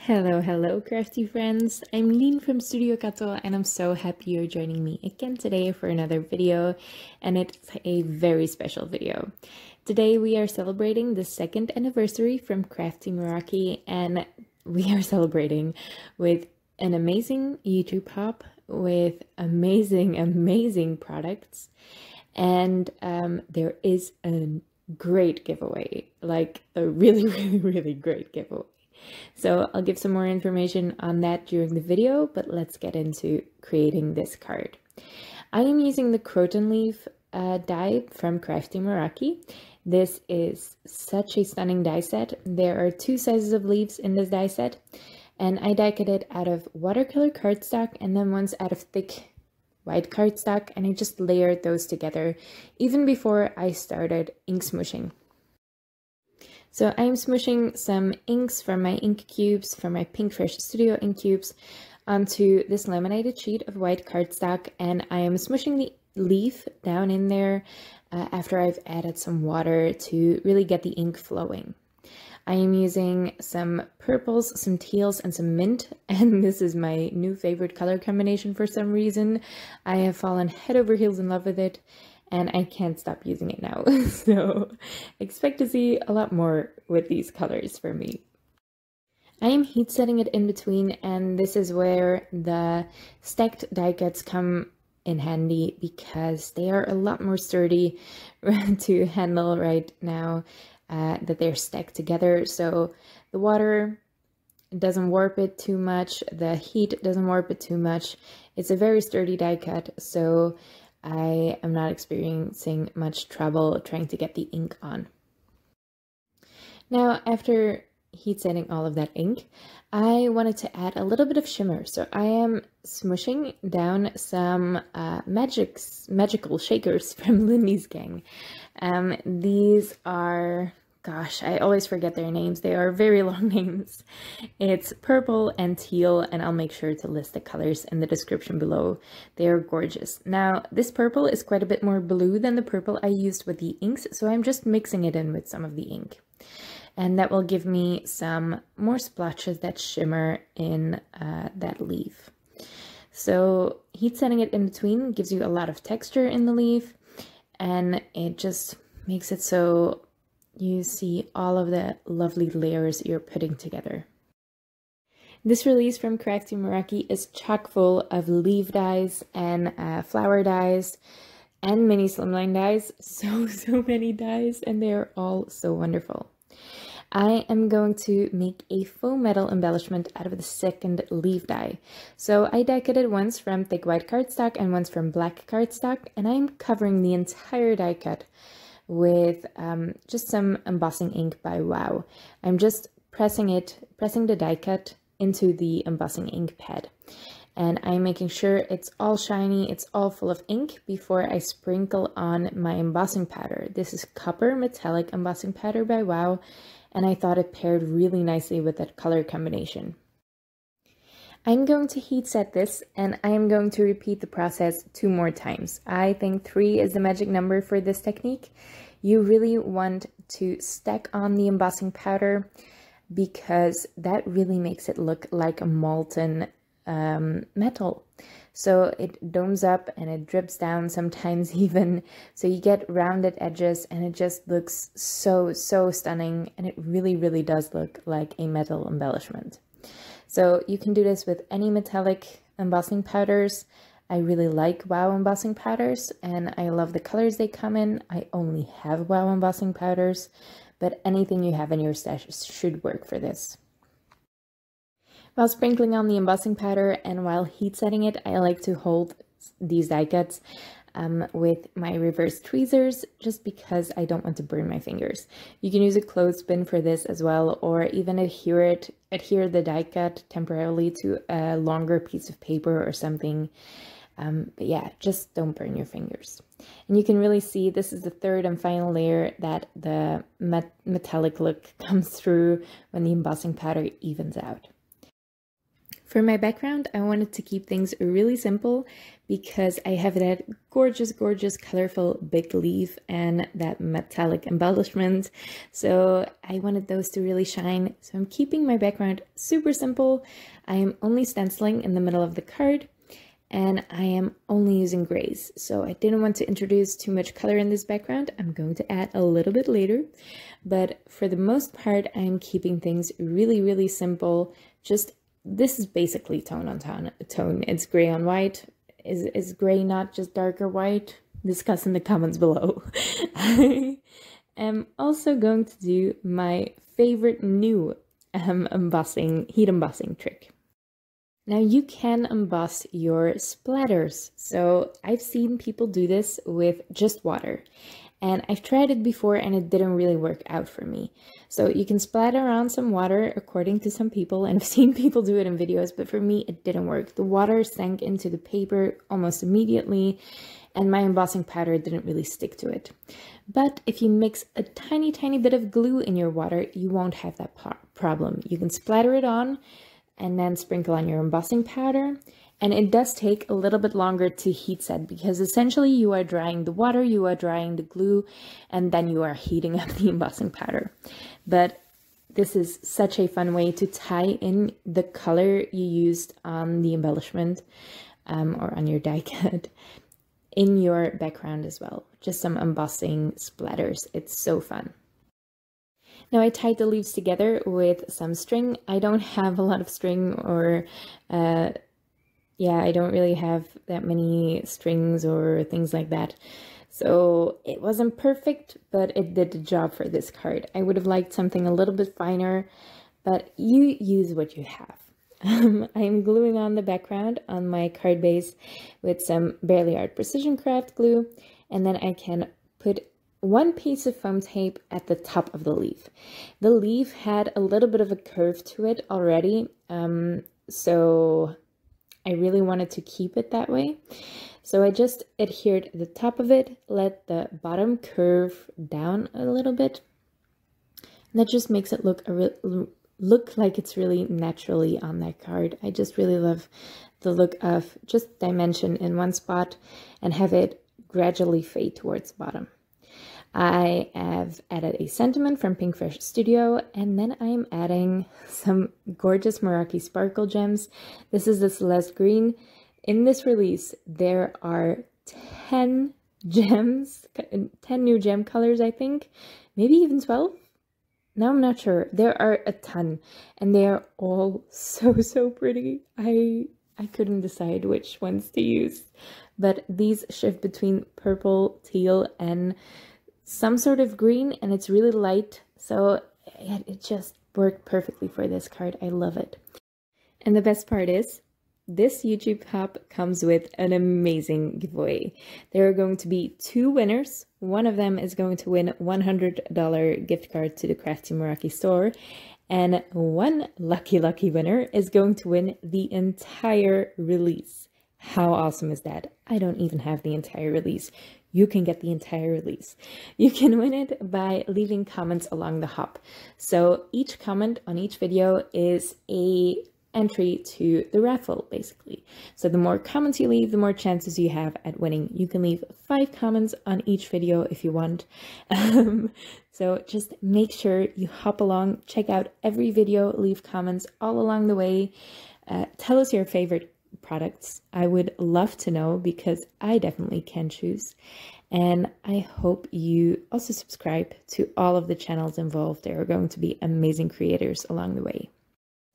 Hello, crafty friends. I'm Lynn from Studio Kato, and I'm so happy you're joining me again today for another video, and it's a very special video. Today we are celebrating the 2nd anniversary from Crafty Meraki, and we are celebrating with an amazing YouTube hop with amazing products, and there is a great giveaway, like a really great giveaway. So I'll give some more information on that during the video, but let's get into creating this card. I am using the Croton Leaf die from Crafty Meraki. This is such a stunning die set. There are 2 sizes of leaves in this die set, and I die cut it out of watercolor cardstock and then one's out of thick white cardstock, and I just layered those together even before I started ink smooshing. So I'm smooshing some inks from my ink cubes, from my Pink Fresh Studio ink cubes, onto this laminated sheet of white cardstock, and I am smooshing the leaf down in there after I've added some water to really get the ink flowing. I am using some purples, some teals, and some mint, and this is my new favorite color combination for some reason. I have fallen head over heels in love with it, and I can't stop using it now. So expect to see a lot more with these colors for me. I am heat setting it in between, and this is where the stacked die cuts come in handy because they are a lot more sturdy to handle right now that they're stacked together. So the water doesn't warp it too much, the heat doesn't warp it too much. It's a very sturdy die cut, so I am not experiencing much trouble trying to get the ink on. Now, after heat setting all of that ink, I wanted to add a little bit of shimmer. So I am smooshing down some magical shakers from Lindy's Gang. These are, gosh, I always forget their names. They are very long names. It's purple and teal, and I'll make sure to list the colors in the description below. They are gorgeous. Now, this purple is quite a bit more blue than the purple I used with the inks, so I'm just mixing it in with some of the ink. And that will give me some more splotches that shimmer in that leaf. So heat setting it in between gives you a lot of texture in the leaf, and it just makes it so you see all of the lovely layers you're putting together. This release from Crafty Meraki is chock full of leaf dies and flower dies and mini slimline dies. So many dies, and they are all so wonderful. I am going to make a faux metal embellishment out of the 2nd leaf die. So I die cut it once from thick white cardstock and once from black cardstock, and I'm covering the entire die cut with just some embossing ink by Wow. I'm just pressing the die cut into the embossing ink pad. And I'm making sure it's all shiny, it's all full of ink before I sprinkle on my embossing powder. This is copper metallic embossing powder by Wow, and I thought it paired really nicely with that color combination. I'm going to heat set this, and I am going to repeat the process 2 more times. I think 3 is the magic number for this technique. You really want to stack on the embossing powder because that really makes it look like a molten metal. So it domes up and it drips down sometimes even, so you get rounded edges and it just looks so stunning, and it really does look like a metal embellishment. So you can do this with any metallic embossing powders. I really like Wow embossing powders, and I love the colors they come in. I only have Wow embossing powders, but anything you have in your stash should work for this. While sprinkling on the embossing powder and while heat setting it, I like to hold these die cuts with my reverse tweezers, just because I don't want to burn my fingers. You can use a clothespin for this as well, or even adhere the die cut temporarily to a longer piece of paper or something. But yeah, just don't burn your fingers. And you can really see this is the 3rd and final layer that the metallic look comes through when the embossing powder evens out. For my background, I wanted to keep things really simple because I have that gorgeous, gorgeous, colorful big leaf and that metallic embellishment. So I wanted those to really shine. So I'm keeping my background super simple. I am only stenciling in the middle of the card and I am only using grays. So I didn't want to introduce too much color in this background. I'm going to add a little bit later, but for the most part, I'm keeping things really, really simple. This is basically tone on tone. It's gray on white. Is gray not just darker white? Discuss in the comments below. I am also going to do my favorite new heat embossing trick. Now you can emboss your splatters. So I've seen people do this with just water. And I've tried it before and it didn't really work out for me. So you can splatter on some water according to some people, and I've seen people do it in videos, but for me it didn't work. The water sank into the paper almost immediately and my embossing powder didn't really stick to it. But if you mix a tiny, tiny bit of glue in your water, you won't have that problem. You can splatter it on and then sprinkle on your embossing powder. And it does take a little bit longer to heat set because essentially you are drying the water, you are drying the glue, and then you are heating up the embossing powder. But this is such a fun way to tie in the color you used on the embellishment or on your die cut in your background as well. Just some embossing splatters. It's so fun. Now I tied the leaves together with some string. I don't have a lot of string or yeah, I don't really have that many strings or things like that. So it wasn't perfect, but it did the job for this card. I would have liked something a little bit finer, but you use what you have. I'm gluing on the background on my card base with some Barely Art Precision Craft glue, and then I can put one piece of foam tape at the top of the leaf. The leaf had a little bit of a curve to it already, so I really wanted to keep it that way. So I just adhered the top of it, let the bottom curve down a little bit. And that just makes it look like it's really naturally on that card. I just really love the look of just dimension in one spot and have it gradually fade towards the bottom. I have added a sentiment from Pink Fresh Studio, and then I'm adding some gorgeous Meraki sparkle gems. This is the Celeste Green. In this release, there are 10 gems, 10 new gem colors, I think, maybe even 12. Now I'm not sure. There are a ton, and they are all so, so pretty. I couldn't decide which ones to use, but these shift between purple, teal, and some sort of green, and it's really light, so it just worked perfectly for this card. I love it. And the best part is, this YouTube hop comes with an amazing giveaway. There are going to be 2 winners. One of them is going to win $100 gift card to the Crafty Meraki store, and one lucky winner is going to win the entire release. How awesome is that? I don't even have the entire release. You can get the entire release. You can win it by leaving comments along the hop. So each comment on each video is a entry to the raffle, basically. So the more comments you leave, the more chances you have at winning. You can leave 5 comments on each video if you want. So just make sure you hop along, check out every video, leave comments all along the way. Tell us your favorite products. I would love to know because I definitely can choose. And I hope you also subscribe to all of the channels involved. There are going to be amazing creators along the way.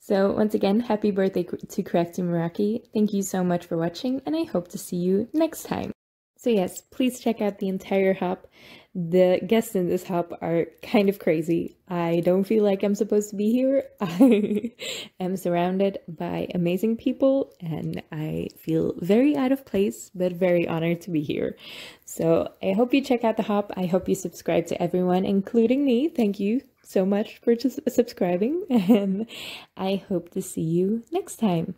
So once again, happy birthday to Crafty Meraki. Thank you so much for watching, and I hope to see you next time. So yes, please check out the entire hop. The guests in this hop are kind of crazy. I don't feel like I'm supposed to be here. I am surrounded by amazing people and I feel very out of place, but very honored to be here. So I hope you check out the hop. I hope you subscribe to everyone, including me. Thank you so much for subscribing, and I hope to see you next time.